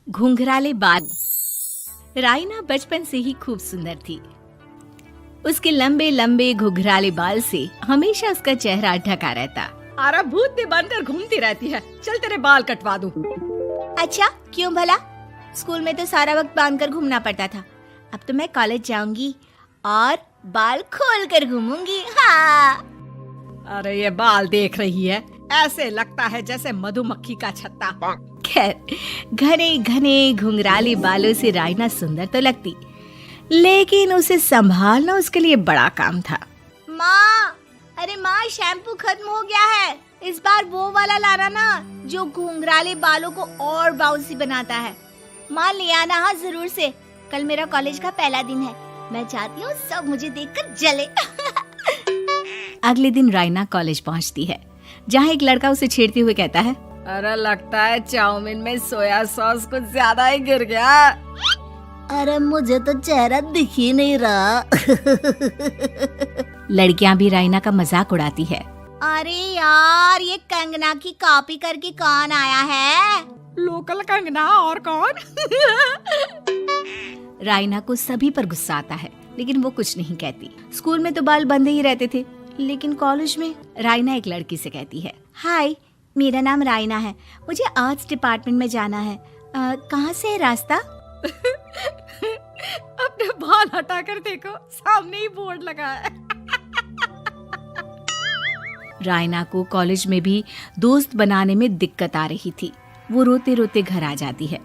घुंघराले बाल। राइना बचपन से ही खूब सुंदर थी। उसके लंबे लंबे घुंघराले बाल से हमेशा उसका चेहरा ढका रहता। अरे भूत बनकर घूमती रहती है, चल तेरे बाल कटवा दूं। अच्छा, क्यों भला? स्कूल में तो सारा वक्त बांधकर घूमना पड़ता था। अब तो मैं कॉलेज जाऊंगी और बाल खोलकर घूमूंगी। हाँ। अरे ये बाल देख रही है, ऐसे लगता है जैसे मधुमक्खी का छत्ता। खैर, घने घने घुंघराले बालों से राइना सुंदर तो लगती, लेकिन उसे संभालना उसके लिए बड़ा काम था। माँ, अरे माँ, शैम्पू खत्म हो गया है। इस बार वो वाला लाना ना, जो घुंघराले बालों को और बाउंसी बनाता है। माँ ले आना, हाँ जरूर से। कल मेरा कॉलेज का पहला दिन है, मैं चाहती हूँ सब मुझे देखकर जले। अगले दिन राइना कॉलेज पहुँचती है, जहाँ एक लड़का उसे छेड़ते हुए कहता है, अरे लगता है चाउमीन में सोया सॉस कुछ ज्यादा ही गिर गया। अरे मुझे तो चेहरा दिख ही नहीं रहा। लड़कियां भी राइना का मजाक उड़ाती है। अरे यार, ये कंगना की कॉपी करके कौन आया है? लोकल कंगना और कौन? राइना को सभी पर गुस्सा आता है, लेकिन वो कुछ नहीं कहती। स्कूल में तो बाल बंधे ही रहते थे, लेकिन कॉलेज में राइना एक लड़की से कहती है, हाय, मेरा नाम राइना है, मुझे आर्ट्स डिपार्टमेंट में जाना है। कहाँ से है रास्ता? अपने बाल हटा कर देखो, सामने ही बोर्ड लगा है। राइना को कॉलेज में भी दोस्त बनाने में दिक्कत आ रही थी। वो रोते रोते घर आ जाती है।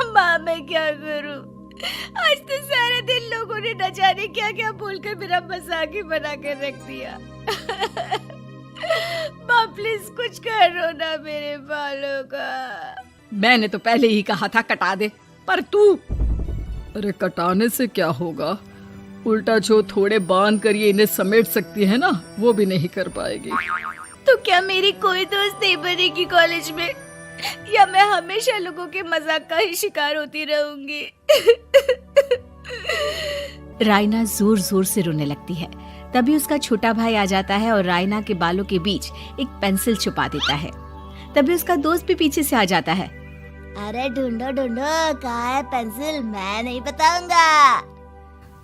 माँ, मैं क्या करूं? आज तो सारे दिन लोगों ने न जाने क्या क्या बोलकर मेरा मजाक ही बना कर रख दिया। माँ प्लीज कुछ करो ना मेरे बालों का। मैंने तो पहले ही कहा था कटा दे, पर तू। अरे कटाने से क्या होगा, उल्टा जो थोड़े बांध कर ये इन्हें समेट सकती है ना, वो भी नहीं कर पाएगी। तो क्या मेरी कोई दोस्त नहीं बनेगी कॉलेज में, या मैं हमेशा लोगों के मजाक का ही शिकार होती रहूंगी? राइना जोर जोर से रोने लगती है। तभी उसका छोटा भाई आ जाता है और राइना के बालों के बीच एक पेंसिल छुपा देता है। तभी उसका दोस्त भी पीछे से आ जाता है। अरे ढूंढो ढूंढो, कहाँ है पेंसिल? मैं नहीं बताऊंगा।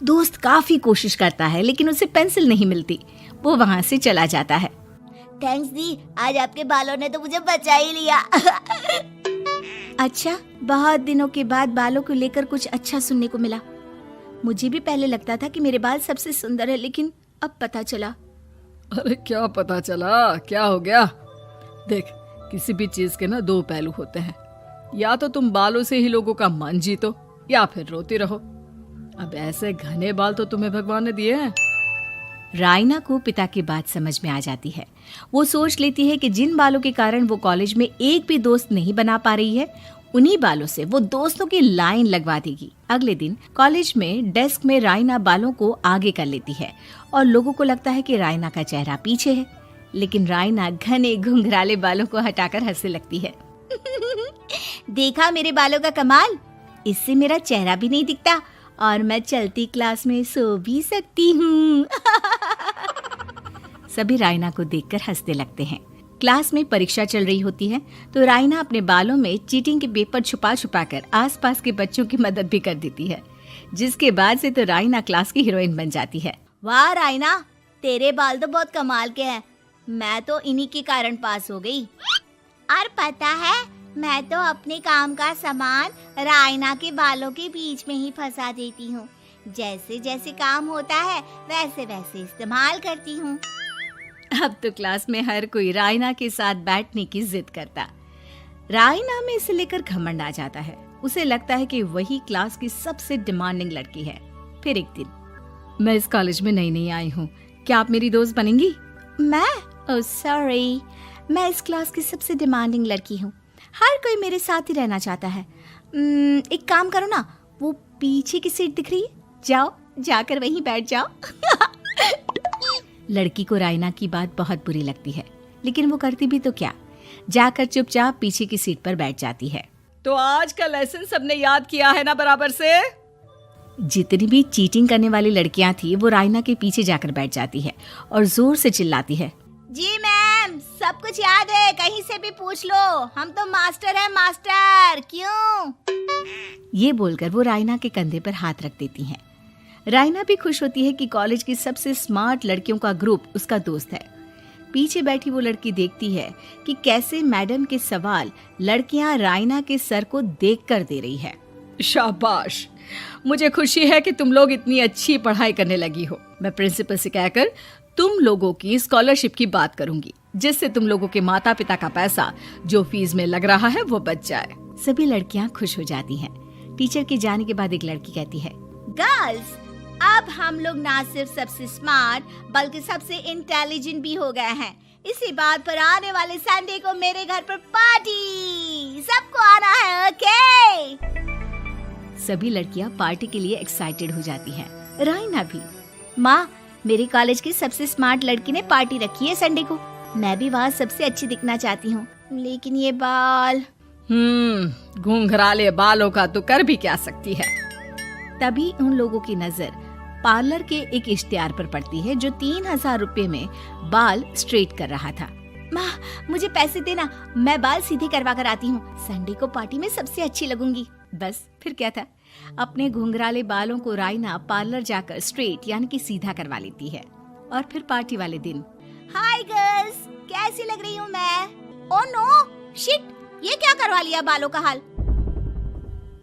दोस्त काफी कोशिश करता है, लेकिन उसे पेंसिल नहीं मिलती। वो वहाँ से चला जाता है। थैंक्स दी, आज आपके बालों ने तो मुझे बचा ही लिया। अच्छा, बहुत दिनों के बाद बालों को लेकर कुछ अच्छा सुनने को मिला। मुझे भी पहले लगता था कि मेरे बाल सबसे सुंदर है, लेकिन अब पता चला। अरे क्या पता चला, क्या हो गया? देख, किसी भी चीज के ना दो पहलू होते हैं। या तो तुम बालों से ही लोगों का मन जीतो, या फिर रोती रहो। अब ऐसे घने बाल तो तुम्हें भगवान ने दिए हैं। राइना को पिता की बात समझ में आ जाती है। वो सोच लेती है कि जिन बालों के कारण वो कॉलेज में एक भी दोस्त नहीं बना पा रही है, उन्हीं बालों से वो दोस्तों की लाइन लगवा देगी। अगले दिन कॉलेज में डेस्क में राइना बालों को आगे कर लेती है और लोगों को लगता है कि राइना का चेहरा पीछे है, लेकिन राइना घने घुंघराले बालों को हटाकर हंसने लगती है। देखा मेरे बालों का कमाल, इससे मेरा चेहरा भी नहीं दिखता और मैं चलती क्लास में सो भी सकती हूँ। सभी राइना को देखकर हंसने लगते हैं। क्लास में परीक्षा चल रही होती है, तो राइना अपने बालों में चीटिंग के पेपर छुपा छुपा कर आसपास के बच्चों की मदद भी कर देती है, जिसके बाद से तो राइना क्लास की हीरोइन बन जाती है। वाह राइना, तेरे बाल तो बहुत कमाल के हैं। मैं तो इन्हीं के कारण पास हो गई। और पता है, मैं तो अपने काम का सामान राइना के बालों के बीच में ही फंसा देती हूँ। जैसे जैसे काम होता है वैसे वैसे इस्तेमाल करती हूँ। अब तो क्लास में हर कोई राइना के साथ बैठने की जिद करता। राइना में इसे लेकर घमंड आ जाता है। उसे लगता है कि वही क्लास की सबसे डिमांडिंग लड़की है। फिर एक दिन, मैं इस कॉलेज में नई नई आई हूँ, क्या आप मेरी दोस्त बनेंगी? मैं? ओह सॉरी, मैं इस क्लास की सबसे डिमांडिंग लड़की हूँ। हर कोई मेरे साथ ही रहना चाहता है। एक काम करो ना, वो पीछे की सीट दिख रही है, जाओ जाकर वहीं बैठ जाओ। लड़की को राइना की बात बहुत बुरी लगती है, लेकिन वो करती भी तो क्या, जाकर चुपचाप पीछे की सीट पर बैठ जाती है। तो आज का लेसन सबने याद किया है ना बराबर से? जितनी भी चीटिंग करने वाली लड़कियां थी, वो राइना के पीछे जाकर बैठ जाती है और जोर से चिल्लाती है, जी मैम, सब कुछ याद है, कहीं से भी पूछ लो, हम तो मास्टर हैं मास्टर। क्यों? ये बोलकर वो रायना के कंधे पर हाथ रख देती हैं। रायना भी खुश होती है कि कॉलेज की सबसे स्मार्ट लड़कियों का ग्रुप उसका दोस्त है। पीछे बैठी वो लड़की देखती है कि कैसे मैडम के सवाल लड़कियां रायना के सर को देखकर दे रही है। शाबाश, मुझे खुशी है कि तुम लोग इतनी अच्छी पढ़ाई करने लगी हो। मैं प्रिंसिपल से कहकर तुम लोगों की स्कॉलरशिप की बात करूंगी, जिससे तुम लोगों के माता पिता का पैसा जो फीस में लग रहा है वो बच जाए। सभी लड़कियां खुश हो जाती हैं। टीचर के जाने के बाद एक लड़की कहती है, गर्ल्स, अब हम लोग ना सिर्फ सबसे स्मार्ट बल्कि सबसे इंटेलिजेंट भी हो गए हैं। इसी बात पर आने वाले संडे को मेरे घर पर पार्टी, सबको आना है, ओके? सभी लड़कियां पार्टी के लिए एक्साइटेड हो जाती हैं। रायना भी। माँ, मेरे कॉलेज की सबसे स्मार्ट लड़की ने पार्टी रखी है संडे को। मैं भी वहाँ सबसे अच्छी दिखना चाहती हूँ, लेकिन ये बाल। घुंघराले बालों का तो कर भी क्या सकती है। तभी उन लोगों की नजर पार्लर के एक इश्तिहार पर पड़ती है जो 3000 रुपए में बाल स्ट्रेट कर रहा था। माँ, मुझे पैसे देना, मैं बाल सीधे करवा कर आती हूँ। संडे को पार्टी में सबसे अच्छी लगूंगी। बस फिर क्या था, अपने घुंघराले बालों को रायना पार्लर जाकर स्ट्रेट यानी कि सीधा करवा लेती है। और फिर पार्टी वाले दिन, हाय गर्ल्स, कैसी लग रही हूँ मैं? ओह नो, शिट, ये क्या करवा लिया बालों का हाल?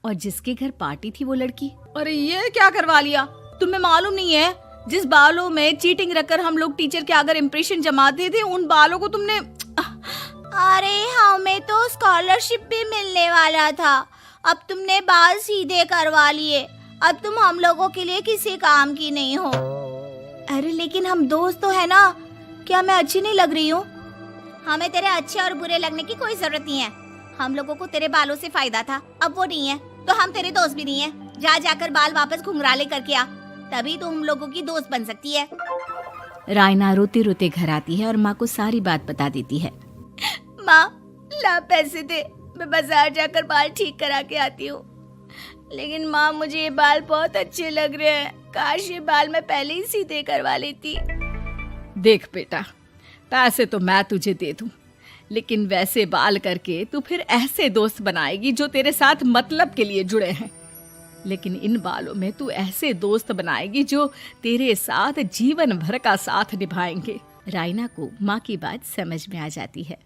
और जिसके घर पार्टी थी वो लड़की, अरे ये क्या करवा लिया? तुम्हें मालूम नहीं है, जिस बालों में चीटिंग रखकर हम लोग टीचर के अगर इम्प्रेशन जमाते थे, उन बालों को तुमने। अरे हमें तो स्कॉलरशिप भी मिलने वाला था, अब तुमने बाल सीधे करवा लिए। अब तुम हम लोगों के लिए किसी काम की नहीं हो। अरे लेकिन हम दोस्त तो है ना, क्या मैं अच्छी नहीं लग रही हूँ? हमें तेरे अच्छे और बुरे लगने की कोई जरूरत नहीं है। हम लोगों को तेरे बालों से फायदा था, अब वो नहीं है तो हम तेरे दोस्त भी नहीं है। जा जाकर बाल वापस घुंघराले करके आ, तभी तो हम लोगों की दोस्त बन सकती है। रायना रोते रोते घर आती है और माँ को सारी बात बता देती है। माँ, ला पैसे दे, मैं बाजार जाकर बाल ठीक करा के आती हूँ। लेकिन माँ, मुझे ये बाल बहुत अच्छे लग रहे हैं, काश ये बाल मैं पहले ही सीधे करवा लेती। देख बेटा, पैसे तो मैं तुझे दे दूं, लेकिन वैसे बाल करके तू फिर ऐसे दोस्त बनाएगी जो तेरे साथ मतलब के लिए जुड़े हैं। लेकिन इन बालों में तू ऐसे दोस्त बनाएगी जो तेरे साथ जीवन भर का साथ निभाएंगे। रायना को माँ की बात समझ में आ जाती है।